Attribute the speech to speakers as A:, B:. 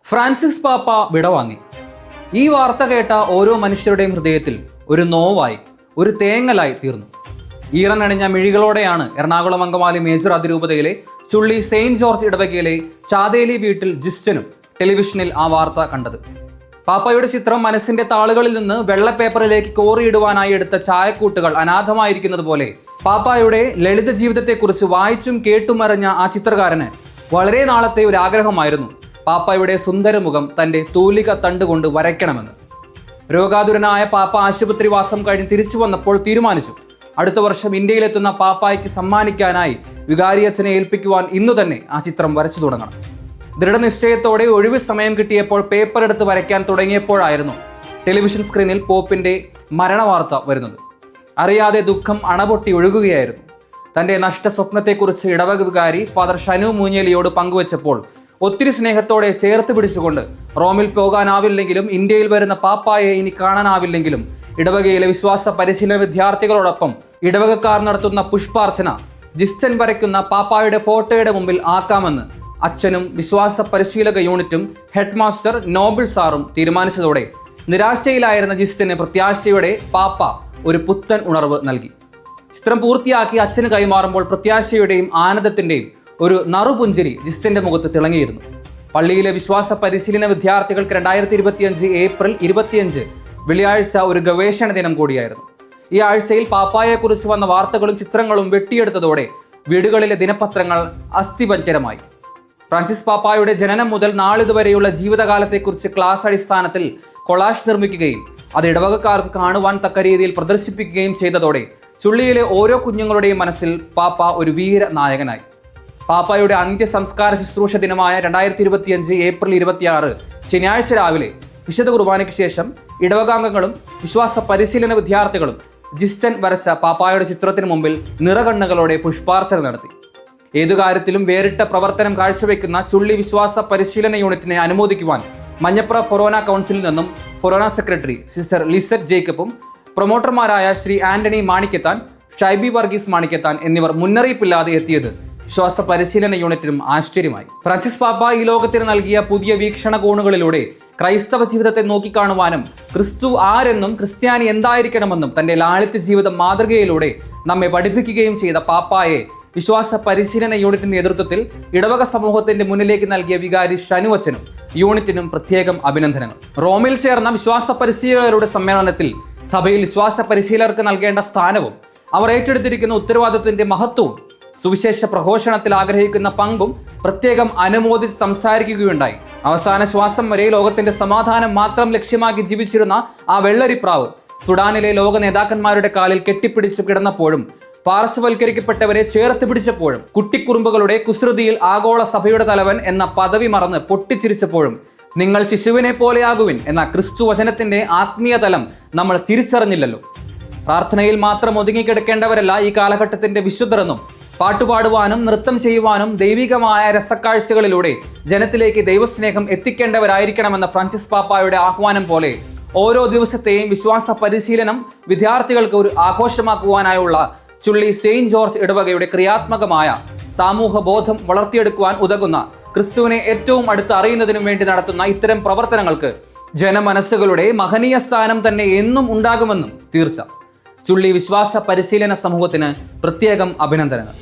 A: Francis പാപ്പ വിടവാങ്ങി. ഈ വാർത്ത കേട്ട ഓരോ മനുഷ്യരുടെയും ഹൃദയത്തിൽ ഒരു നോവായി, ഒരു തേങ്ങലായി തീർന്നു. ഈറനണിഞ്ഞ മിഴികളോടെയാണ് എറണാകുളം അങ്കമാലി മേജർ അതിരൂപതയിലെ ചുള്ളി സെയിന്റ് ജോർജ് ഇടവകയിലെ ചാതേലി വീട്ടിൽ ജിസ്റ്റനും ടെലിവിഷനിൽ ആ വാർത്ത കണ്ടത്. പാപ്പയുടെ ചിത്രം മനസ്സിന്റെ താളുകളിൽ നിന്ന് വെള്ളപ്പേപ്പറിലേക്ക് കോറിയിടുവാനായി എടുത്ത ചായക്കൂട്ടുകൾ അനാഥമായിരിക്കുന്നത് പോലെ പാപ്പായുടെ ലളിത ജീവിതത്തെക്കുറിച്ച് വായിച്ചും കേട്ടുമറിഞ്ഞ ആ ചിത്രകാരന് വളരെ നാളത്തെ ഒരു ആഗ്രഹമായിരുന്നു പാപ്പായുടെ സുന്ദരമുഖം തൻ്റെ തൂലിക തണ്ടുകൊണ്ട് വരയ്ക്കണമെന്ന്. രോഗാതുരനായ പാപ്പ ആശുപത്രിവാസം കഴിഞ്ഞ് തിരിച്ചു വന്നപ്പോൾ തീരുമാനിച്ചു, അടുത്ത വർഷം ഇന്ത്യയിലെത്തുന്ന പാപ്പായ്ക്ക് സമ്മാനിക്കാനായി വികാരിയച്ഛനെ ഏൽപ്പിക്കുവാൻ ഇന്നു തന്നെ ആ ചിത്രം വരച്ചു തുടങ്ങണം. ദൃഢനിശ്ചയത്തോടെ ഒഴിവ് സമയം കിട്ടിയപ്പോൾ പേപ്പർ എടുത്ത് വരയ്ക്കാൻ തുടങ്ങിയപ്പോഴായിരുന്നു ടെലിവിഷൻ സ്ക്രീനിൽ പോപ്പിന്റെ മരണവാർത്ത വരുന്നത്. അറിയാതെ ദുഃഖം അണപൊട്ടി ഒഴുകുകയായിരുന്നു. തൻ്റെ നഷ്ട സ്വപ്നത്തെക്കുറിച്ച് ഇടവക വികാരി ഫാദർ ഷനു മൂഞ്ഞേലിയോട് പങ്കുവച്ചപ്പോൾ ഒത്തിരി സ്നേഹത്തോടെ ചേർത്ത് പിടിച്ചുകൊണ്ട് റോമിൽ പോകാനാവില്ലെങ്കിലും ഇന്ത്യയിൽ വരുന്ന പാപ്പായെ ഇനി കാണാനാവില്ലെങ്കിലും ഇടവകയിലെ വിശ്വാസ പരിശീലന വിദ്യാർത്ഥികളോടൊപ്പം ഇടവകക്കാർ നടത്തുന്ന പുഷ്പാർച്ചന ജിസ്റ്റൻ വരയ്ക്കുന്ന പാപ്പായുടെ ഫോട്ടോയുടെ മുമ്പിൽ ആക്കാമെന്ന് അച്ഛനും വിശ്വാസ പരിശീലക യൂണിറ്റും ഹെഡ് മാസ്റ്റർ നോബിൾ സാറും തീരുമാനിച്ചതോടെ നിരാശയിലായിരുന്ന ജിസ്റ്റന് പ്രത്യാശയോടെ പാപ്പ ഒരു പുത്തൻ ഉണർവ് നൽകി. ചിത്രം പൂർത്തിയാക്കി അച്ഛന് കൈമാറുമ്പോൾ പ്രത്യാശയുടെയും ആനന്ദത്തിന്റെയും ഒരു നറുപുഞ്ചിരി ജിസ്റ്റന്റെ മുഖത്ത് തിളങ്ങിയിരുന്നു. പള്ളിയിലെ വിശ്വാസ പരിശീലന വിദ്യാർത്ഥികൾക്ക് 2025 ഏപ്രിൽ 25 വെള്ളിയാഴ്ച ഒരു ഗവേഷണ ദിനം കൂടിയായിരുന്നു. ഈ ആഴ്ചയിൽ പാപ്പായെക്കുറിച്ച് വന്ന വാർത്തകളും ചിത്രങ്ങളും വെട്ടിയെടുത്തതോടെ വീടുകളിലെ ദിനപത്രങ്ങൾ അസ്ഥിപഞ്ജരമായി. ഫ്രാൻസിസ് പാപ്പായുടെ ജനനം മുതൽ നാളിതുവരെയുള്ള ജീവിതകാലത്തെക്കുറിച്ച് ക്ലാസ് അടിസ്ഥാനത്തിൽ കൊളാഷ് നിർമ്മിക്കുകയും അത് ഇടവകക്കാർക്ക് കാണുവാൻ തക്ക രീതിയിൽ പ്രദർശിപ്പിക്കുകയും ചെയ്തതോടെ ചുള്ളിയിലെ ഓരോ കുഞ്ഞുങ്ങളുടെയും മനസ്സിൽ പാപ്പ ഒരു വീര നായകനായി. പാപ്പായുടെ അന്ത്യസംസ്കാര ശുശ്രൂഷ ദിനമായ 2025 ഏപ്രിൽ 26 ശനിയാഴ്ച രാവിലെ വിശുദ്ധ കുർബാനയ്ക്ക് ശേഷം ഇടവകാംഗങ്ങളും വിശ്വാസ പരിശീലന വിദ്യാർത്ഥികളും ജിസ്റ്റൻ വരച്ച പാപ്പായുടെ ചിത്രത്തിന് മുമ്പിൽ നിറകണ്ണുകളോടെ പുഷ്പാർച്ചന നടത്തി. ഏതു കാര്യത്തിലും വേറിട്ട പ്രവർത്തനം കാഴ്ചവെക്കുന്ന ചുള്ളി വിശ്വാസ പരിശീലന യൂണിറ്റിനെ അനുമോദിക്കുവാൻ മഞ്ഞപ്ര ഫൊറോന കൗൺസിലിൽ നിന്നും ഫൊറോന സെക്രട്ടറി സിസ്റ്റർ ലിസറ്റ് ജേക്കബും പ്രൊമോട്ടർമാരായ ശ്രീ ആന്റണി മാണിക്കത്താൻ, ഷൈബി വർഗീസ് മാണിക്കത്താൻ എന്നിവർ മുന്നറിയിപ്പില്ലാതെ എത്തിയത് വിശ്വാസ പരിശീലന യൂണിറ്റിനും ആശ്ചര്യമായി. ഫ്രാൻസിസ് പാപ്പ ഈ ലോകത്തിന് നൽകിയ പുതിയ വീക്ഷണകോണുകളിലൂടെ ക്രൈസ്തവ ജീവിതത്തെ നോക്കിക്കാണുവാനും ക്രിസ്തു ആരെന്നും ക്രിസ്ത്യാനി എന്തായിരിക്കണമെന്നും തന്റെ ലാളിത്യ ജീവിത മാതൃകയിലൂടെ നമ്മെ പഠിപ്പിക്കുകയും ചെയ്ത പാപ്പായെ വിശ്വാസ പരിശീലന യൂണിറ്റിന്റെ നേതൃത്വത്തിൽ ഇടവക സമൂഹത്തിന്റെ മുന്നിലേക്ക് നൽകിയ വികാരി ഷനുവച്ചനും യൂണിറ്റിനും പ്രത്യേകം അഭിനന്ദനങ്ങൾ. റോമിൽ ചേർന്ന വിശ്വാസ പരിശീലകരുടെ സമ്മേളനത്തിൽ സഭയിൽ വിശ്വാസ പരിശീലകർക്ക് നൽകേണ്ട സ്ഥാനവും അവർ ഏറ്റെടുത്തിരിക്കുന്ന ഉത്തരവാദിത്വത്തിന്റെ മഹത്വവും സുവിശേഷ പ്രഘോഷണത്തിൽ ആഗ്രഹിക്കുന്ന പങ്കും പ്രത്യേകം അനുമോദിച്ച് സംസാരിക്കുകയുണ്ടായി. അവസാന ശ്വാസം വരെ ലോകത്തിന്റെ സമാധാനം മാത്രം ലക്ഷ്യമാക്കി ജീവിച്ചിരുന്ന ആ വെള്ളരിപ്രാവ് സുഡാനിലെ ലോക നേതാക്കന്മാരുടെ കാലിൽ കെട്ടിപ്പിടിച്ചു കിടന്നപ്പോഴും പാർശ്വവൽക്കരിക്കപ്പെട്ടവരെ ചേർത്ത് പിടിച്ചപ്പോഴും കുട്ടിക്കുറുമ്പുകളുടെ കുസൃതിയിൽ ആഗോള സഭയുടെ തലവൻ എന്ന പദവി മറന്ന് പൊട്ടിച്ചിരിച്ചപ്പോഴും നിങ്ങൾ ശിശുവിനെ പോലെയാകുവിൻ എന്ന ക്രിസ്തു വചനത്തിന്റെ ആത്മീയ തലം നമ്മൾ തിരിച്ചറിഞ്ഞില്ലല്ലോ. പ്രാർത്ഥനയിൽ മാത്രം ഒതുങ്ങിക്കിടക്കേണ്ടവരല്ല ഈ കാലഘട്ടത്തിന്റെ വിശുദ്ധരെന്നും പാട്ടുപാടുവാനും നൃത്തം ചെയ്യുവാനും ദൈവികമായ രസക്കാഴ്ചകളിലൂടെ ജനത്തിലേക്ക് ദൈവസ്നേഹം എത്തിക്കേണ്ടവരായിരിക്കണമെന്ന ഫ്രാൻസിസ് പാപ്പായുടെ ആഹ്വാനം പോലെ ഓരോ ദിവസത്തെയും വിശ്വാസ പരിശീലനം വിദ്യാർത്ഥികൾക്ക് ഒരു ആഘോഷമാക്കുവാനായുള്ള ചുള്ളി സെയിന്റ് ജോർജ് ഇടവകയുടെ ക്രിയാത്മകമായ സാമൂഹ ബോധം വളർത്തിയെടുക്കുവാൻ ഉതകുന്ന ക്രിസ്തുവിനെ ഏറ്റവും അടുത്ത് അറിയുന്നതിനും വേണ്ടി നടത്തുന്ന ഇത്തരം പ്രവർത്തനങ്ങൾക്ക് ജനമനസ്സുകളുടെ മഹനീയ സ്ഥാനം തന്നെ എന്നും ഉണ്ടാകുമെന്നും തീർച്ച. ചുള്ളി വിശ്വാസ പരിശീലന സമൂഹത്തിന് പ്രത്യേകം അഭിനന്ദനങ്ങൾ.